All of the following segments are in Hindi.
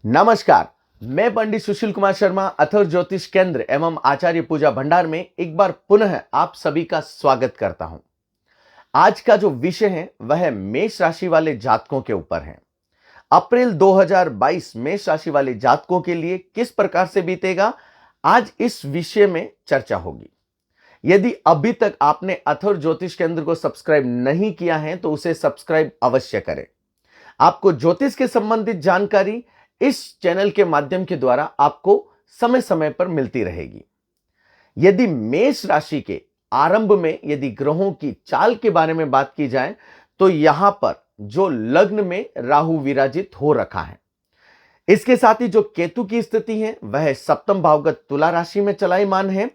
नमस्कार। मैं पंडित सुशील कुमार शर्मा अथर्व ज्योतिष केंद्र एवं आचार्य पूजा भंडार में एक बार पुनः आप सभी का स्वागत करता हूं। आज का जो विषय है वह मेष राशि वाले जातकों के ऊपर है। अप्रैल 2022 मेष राशि वाले जातकों के लिए किस प्रकार से बीतेगा, आज इस विषय में चर्चा होगी। यदि अभी तक आपने अथर्व ज्योतिष केंद्र को सब्सक्राइब नहीं किया है तो उसे सब्सक्राइब अवश्य करें। आपको ज्योतिष के संबंधित जानकारी इस चैनल के माध्यम के द्वारा आपको समय समय पर मिलती रहेगी। यदि मेष राशि के आरंभ में यदि ग्रहों की चाल के बारे में बात की जाए तो यहां पर जो लग्न में राहु विराजित हो रखा है, इसके साथ ही जो केतु की स्थिति है वह सप्तम भावगत तुला राशि में चलायमान है।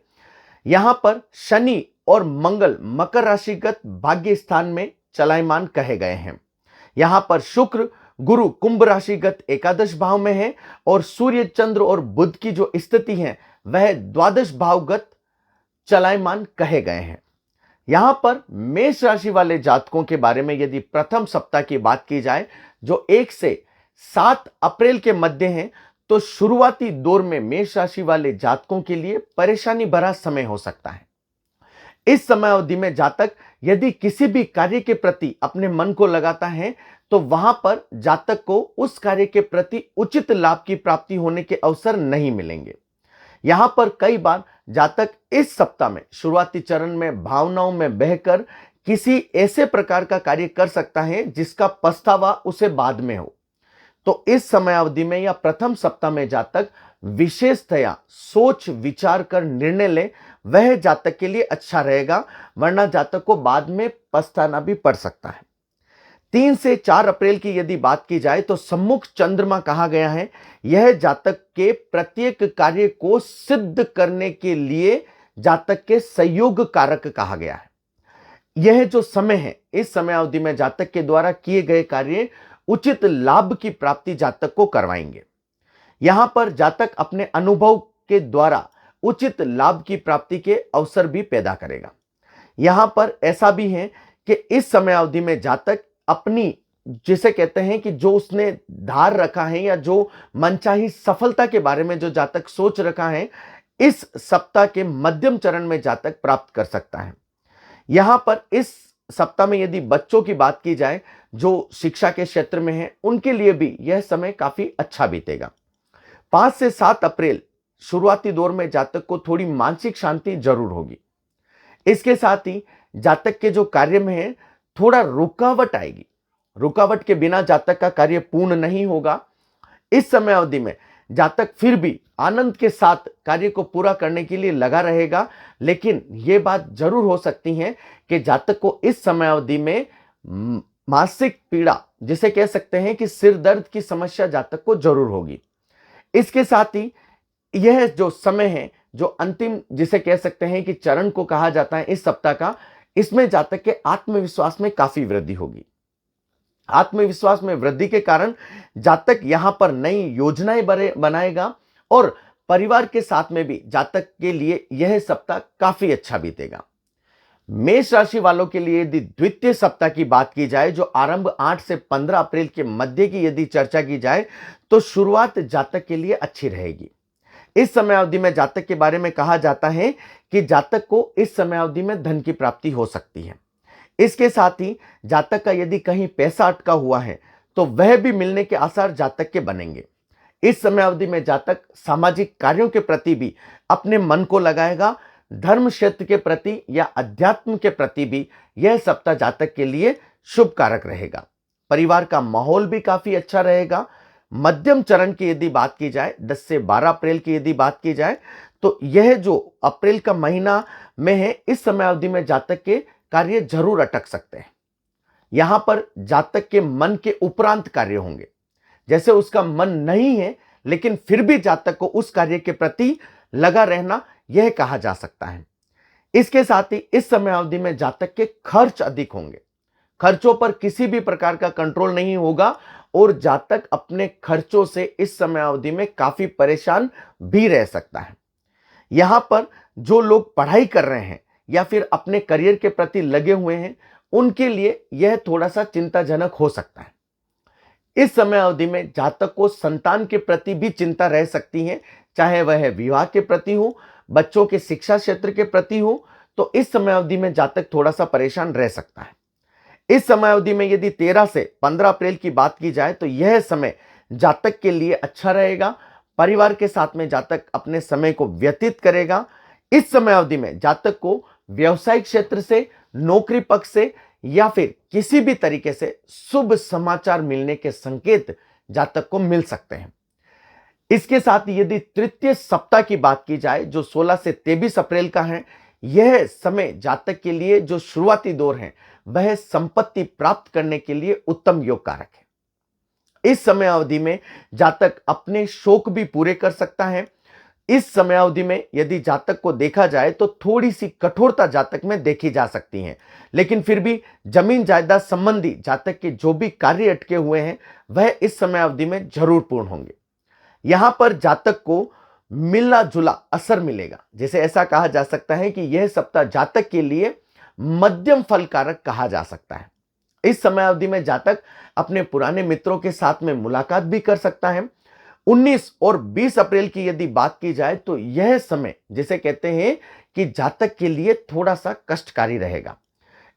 यहां पर शनि और मंगल मकर राशिगत भाग्य स्थान में चलायमान कहे गए हैं। यहां पर शुक्र गुरु कुंभ राशिगत एकादश भाव में है और सूर्य चंद्र और बुध की जो स्थिति है वह द्वादश भावगत चलायमान कहे गए हैं। यहां पर मेष राशि वाले जातकों के बारे में यदि प्रथम सप्ताह की बात की जाए जो 1 से 7 अप्रैल के मध्य है, तो शुरुआती दौर में मेष राशि वाले जातकों के लिए परेशानी भरा समय हो सकता है। इस समय अवधि में जातक यदि किसी भी कार्य के प्रति अपने मन को लगाता है तो वहां पर जातक को उस कार्य के प्रति उचित लाभ की प्राप्ति होने के अवसर नहीं मिलेंगे। यहां पर कई बार जातक इस सप्ताह में शुरुआती चरण में भावनाओं में बहकर किसी ऐसे प्रकार का कार्य कर सकता है जिसका पछतावा उसे बाद में हो। तो इस समय अवधि में या प्रथम सप्ताह में जातक विशेषतया सोच विचार कर निर्णय ले, वह जातक के लिए अच्छा रहेगा, वरना जातक को बाद में पछताना भी पड़ सकता है। 3 से 4 अप्रैल की यदि बात की जाए तो सम्मुख चंद्रमा कहा गया है। यह जातक के प्रत्येक कार्य को सिद्ध करने के लिए जातक के सहयोग कारक कहा गया है। यह जो समय है, इस समय अवधि में जातक के द्वारा किए गए कार्य उचित लाभ की प्राप्ति जातक को करवाएंगे। यहां पर जातक अपने अनुभव के द्वारा उचित लाभ की प्राप्ति के अवसर भी पैदा करेगा। यहां पर ऐसा भी है कि इस समय अवधि में जातक अपनी जिसे कहते हैं कि जो उसने धार रखा है या जो मनचाही सफलता के बारे में जो जातक सोच रखा है, इस सप्ताह के मध्यम चरण में जातक प्राप्त कर सकता है। यहां पर इस सप्ताह में यदि बच्चों की बात की जाए जो शिक्षा के क्षेत्र में है, उनके लिए भी यह समय काफी अच्छा बीतेगा। 5 से 7 अप्रैल शुरुआती दौर में जातक को थोड़ी मानसिक शांति जरूर होगी। इसके साथ ही जातक के जो कार्य में है थोड़ा रुकावट आएगी। रुकावट के बिना जातक का कार्य पूर्ण नहीं होगा। इस समय अवधि में जातक फिर भी आनंद के साथ कार्य को पूरा करने के लिए लगा रहेगा, लेकिन यह बात जरूर हो सकती है कि जातक को इस समय अवधि में मानसिक पीड़ा जिसे कह सकते हैं कि सिर दर्द की समस्या जातक को जरूर होगी। इसके साथ ही यह जो समय है, जो अंतिम जिसे कह सकते हैं कि चरण को कहा जाता है इस सप्ताह का, इसमें जातक के आत्मविश्वास में काफी वृद्धि होगी। आत्मविश्वास में वृद्धि के कारण जातक यहां पर नई योजनाएं बनाएगा और परिवार के साथ में भी जातक के लिए यह सप्ताह काफी अच्छा बीतेगा। मेष राशि वालों के लिए यदि द्वितीय सप्ताह की बात की जाए जो आरंभ 8 से 15 अप्रैल के मध्य की यदि चर्चा की जाए तो शुरुआत जातक के लिए अच्छी रहेगी। इस समय अवधि में जातक के बारे में कहा जाता है कि जातक को इस समय अवधि में धन की प्राप्ति हो सकती है। इसके साथ ही जातक का यदि कहीं पैसा अटका हुआ है तो वह भी मिलने के आसार जातक के बनेंगे। इस समय अवधि में जातक सामाजिक कार्यों के प्रति भी अपने मन को लगाएगा। धर्म क्षेत्र के प्रति या अध्यात्म के प्रति भी यह सप्ताह जातक के लिए शुभ कारक रहेगा। परिवार का माहौल भी काफी अच्छा रहेगा। मध्यम चरण की यदि बात की जाए 10 से 12 अप्रैल की यदि बात की जाए तो यह जो अप्रैल का महीना में है, इस समय अवधि में जातक के कार्य जरूर अटक सकते हैं। यहां पर जातक के मन के उपरांत कार्य होंगे। जैसे उसका मन नहीं है लेकिन फिर भी जातक को उस कार्य के प्रति लगा रहना, यह कहा जा सकता है। इसके साथ ही इस समय अवधि में जातक के खर्च अधिक होंगे। खर्चों पर किसी भी प्रकार का कंट्रोल नहीं होगा और जातक अपने खर्चों से इस समय अवधि में काफी परेशान भी रह सकता है। यहां पर जो लोग पढ़ाई कर रहे हैं या फिर अपने करियर के प्रति लगे हुए हैं, उनके लिए यह थोड़ा सा चिंताजनक हो सकता है। इस समय अवधि में जातक को संतान के प्रति भी चिंता रह सकती है, चाहे वह विवाह के प्रति हो, बच्चों के शिक्षा क्षेत्र के प्रति हो। तो इस समय अवधि में जातक थोड़ा सा परेशान रह सकता है। इस समय अवधि में यदि 13 से 15 अप्रैल की बात की जाए तो यह समय जातक के लिए अच्छा रहेगा। परिवार के साथ में जातक अपने समय को व्यतीत करेगा। इस समय अवधि में जातक को व्यवसायिक क्षेत्र से, नौकरी पक्ष से या फिर किसी भी तरीके से शुभ समाचार मिलने के संकेत जातक को मिल सकते हैं। इसके साथ ही यदि तृतीय सप्ताह की बात की जाए जो 16 से 23 अप्रैल का है, यह समय जातक के लिए जो शुरुआती दौर है वह संपत्ति प्राप्त करने के लिए उत्तम योग कारक है। इस समय अवधि में जातक अपने शौक भी पूरे कर सकता है। इस समय अवधि में यदि जातक को देखा जाए तो थोड़ी सी कठोरता जातक में देखी जा सकती है, लेकिन फिर भी जमीन जायदाद संबंधी जातक के जो भी कार्य अटके हुए हैं वह इस समय अवधि में जरूर पूर्ण होंगे। यहां पर जातक को मिलना जुला असर मिलेगा। जैसे ऐसा कहा जा सकता है कि यह सप्ताह जातक के लिए मध्यम फल कारक कहा जा सकता है। इस समय अवधि में जातक अपने पुराने मित्रों के साथ में मुलाकात भी कर सकता है। 19 और 20 अप्रैल की यदि बात की जाए तो यह समय जिसे कहते हैं कि जातक के लिए थोड़ा सा कष्टकारी रहेगा।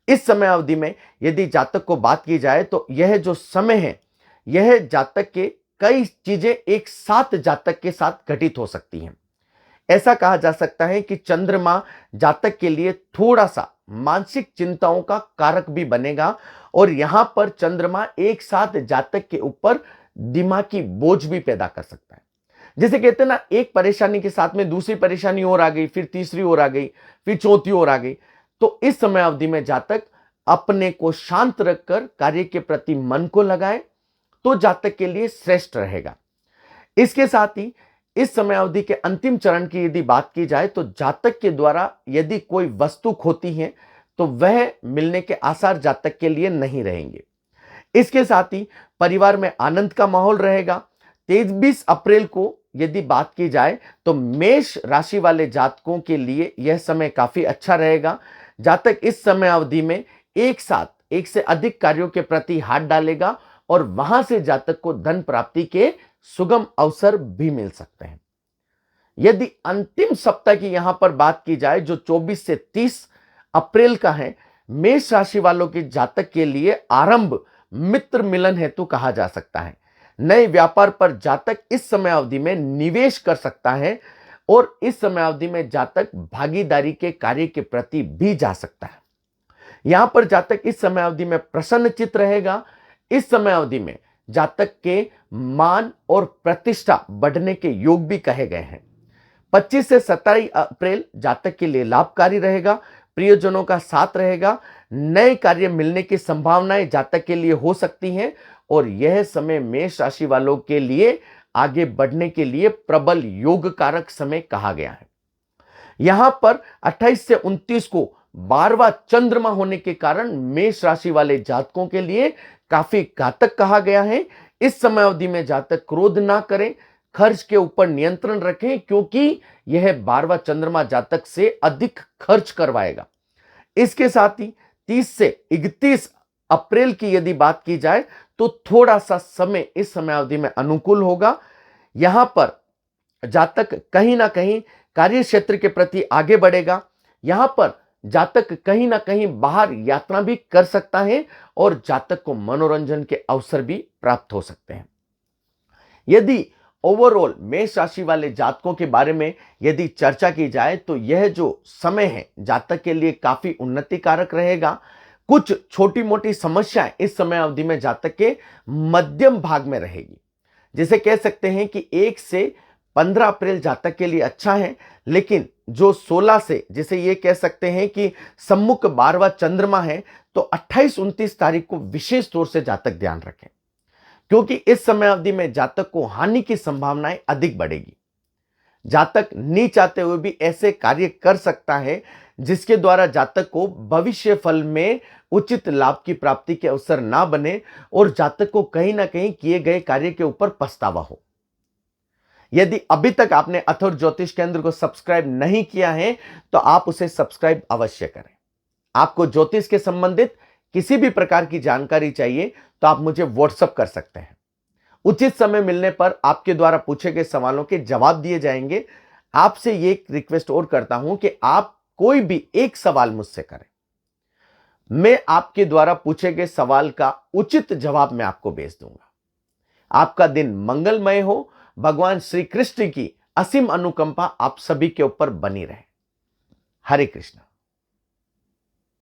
इस समय अवधि में यदि जातक को बात की जाए तो यह जो समय है यह जातक के कई चीजें एक साथ जातक के साथ घटित हो सकती हैं। ऐसा कहा जा सकता है कि चंद्रमा जातक के लिए थोड़ा सा मानसिक चिंताओं का कारक भी बनेगा और यहां पर चंद्रमा एक साथ जातक के ऊपर दिमागी बोझ भी पैदा कर सकता है। जैसे कहते हैं ना, एक परेशानी के साथ में दूसरी परेशानी और आ गई, फिर तीसरी और आ गई, फिर चौथी और आ गई। तो इस समय अवधि में जातक अपने को शांत रखकर कार्य के प्रति मन को लगाए तो जातक के लिए श्रेष्ठ रहेगा। इसके साथ ही इस समय अवधि के अंतिम चरण की यदि बात की जाए तो जातक के द्वारा यदि कोई वस्तु खोती है तो वह मिलने के आसार जातक के लिए नहीं रहेंगे। इसके साथ ही परिवार में आनंद का माहौल रहेगा। 23 अप्रैल को यदि बात की जाए तो मेष राशि वाले जातकों के लिए यह समय काफी अच्छा रहेगा। जातक इस समय अवधि में एक साथ एक से अधिक कार्यों के प्रति हाथ डालेगा और वहां से जातक को धन प्राप्ति के सुगम अवसर भी मिल सकते हैं। यदि अंतिम सप्ताह की यहां पर बात की जाए जो 24 से 30 अप्रैल का है, मेष राशि वालों के जातक के लिए आरंभ मित्र मिलन हेतु कहा जा सकता है। नए व्यापार पर जातक इस समय अवधि में निवेश कर सकता है और इस समय अवधि में जातक भागीदारी के कार्य के प्रति भी जा सकता है। यहां पर जातक इस समय अवधि में प्रसन्नचित्त रहेगा। इस समय अवधि में जातक के मान और प्रतिष्ठा बढ़ने के योग भी कहे गए हैं। 25 से 27 अप्रैल जातक के लिए लाभकारी रहेगा। प्रियजनों का साथ रहेगा। नए कार्य मिलने की संभावनाएं जातक के लिए हो सकती हैं और यह समय मेष राशि वालों के लिए आगे बढ़ने के लिए प्रबल योग कारक समय कहा गया है। यहां पर 28 से 29 को 12वां चंद्रमा होने के कारण मेष राशि वाले जातकों के लिए काफी घातक कहा गया है। इस समय अवधि में जातक क्रोध ना करें, खर्च के ऊपर नियंत्रण रखें क्योंकि यह 12वां चंद्रमा जातक से अधिक खर्च करवाएगा। इसके साथ ही 30 से 31 अप्रैल की यदि बात की जाए तो थोड़ा सा समय इस समय अवधि में अनुकूल होगा। यहां पर जातक कहीं ना कहीं कार्य क्षेत्र के प्रति आगे बढ़ेगा। यहां पर जातक कहीं ना कहीं बाहर यात्रा भी कर सकता है और जातक को मनोरंजन के अवसर भी प्राप्त हो सकते हैं। यदि ओवरऑल मेष राशि वाले जातकों के बारे में यदि चर्चा की जाए तो यह जो समय है जातक के लिए काफी उन्नति कारक रहेगा। कुछ छोटी मोटी समस्याएं इस समय अवधि में जातक के मध्यम भाग में रहेगी। जिसे कह सकते हैं कि 1 से 15 अप्रैल जातक के लिए अच्छा है, लेकिन जो 16 से जिसे ये कह सकते हैं कि सम्मुख 12वां चंद्रमा है तो 28-29 तारीख को विशेष तौर से जातक ध्यान रखें क्योंकि इस समय अवधि में जातक को हानि की संभावनाएं अधिक बढ़ेगी। जातक नहीं चाहते हुए भी ऐसे कार्य कर सकता है जिसके द्वारा जातक को भविष्य फल में उचित लाभ की प्राप्ति के अवसर ना बने और जातक को कहीं ना कहीं किए गए कार्य के ऊपर पछतावा हो। यदि अभी तक आपने अथर्व ज्योतिष केंद्र को सब्सक्राइब नहीं किया है तो आप उसे सब्सक्राइब अवश्य करें। आपको ज्योतिष के संबंधित किसी भी प्रकार की जानकारी चाहिए तो आप मुझे व्हाट्सएप कर सकते हैं। उचित समय मिलने पर आपके द्वारा पूछे गए सवालों के जवाब दिए जाएंगे। आपसे ये एक रिक्वेस्ट और करता हूं कि आप कोई भी एक सवाल मुझसे करें, मैं आपके द्वारा पूछे गए सवाल का उचित जवाब मैं आपको भेज दूंगा। आपका दिन मंगलमय हो। भगवान श्री कृष्ण की असीम अनुकंपा आप सभी के ऊपर बनी रहे। हरे कृष्ण।